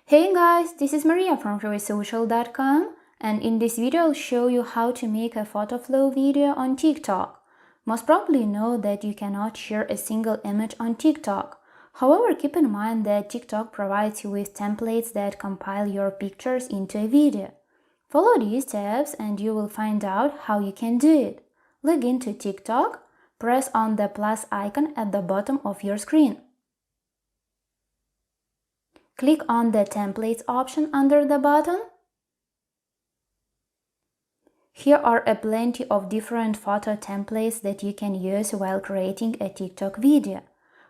Hey guys, this is Maria from freewaysocial.com, and in this video I'll show you how to make a photo flow video on TikTok. Most probably know that you cannot share a single image on TikTok. However, keep in mind that TikTok provides you with templates that compile your pictures into a video. Follow these steps and you will find out how you can do it. Log into TikTok, press on the plus icon at the bottom of your screen. Click on the Templates option under the button. Here are a plenty of different photo templates that you can use while creating a TikTok video.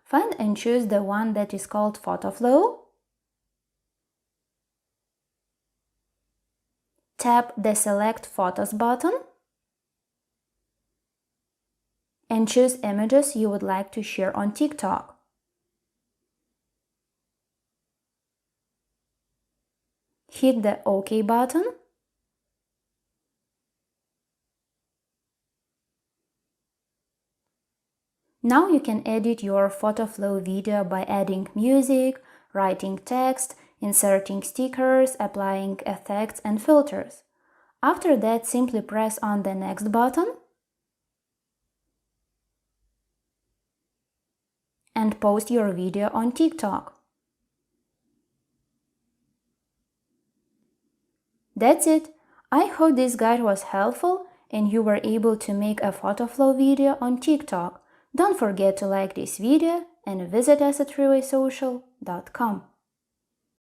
Find and choose the one that is called Photo Flow. Tap the Select Photos button and choose images you would like to share on TikTok. Hit the OK button. Now you can edit your photo flow video by adding music, writing text, inserting stickers, applying effects and filters. After that, simply press on the next button and post your video on TikTok. That's it! I hope this guide was helpful and you were able to make a photo flow video on TikTok. Don't forget to like this video and visit us at freewaysocial.com.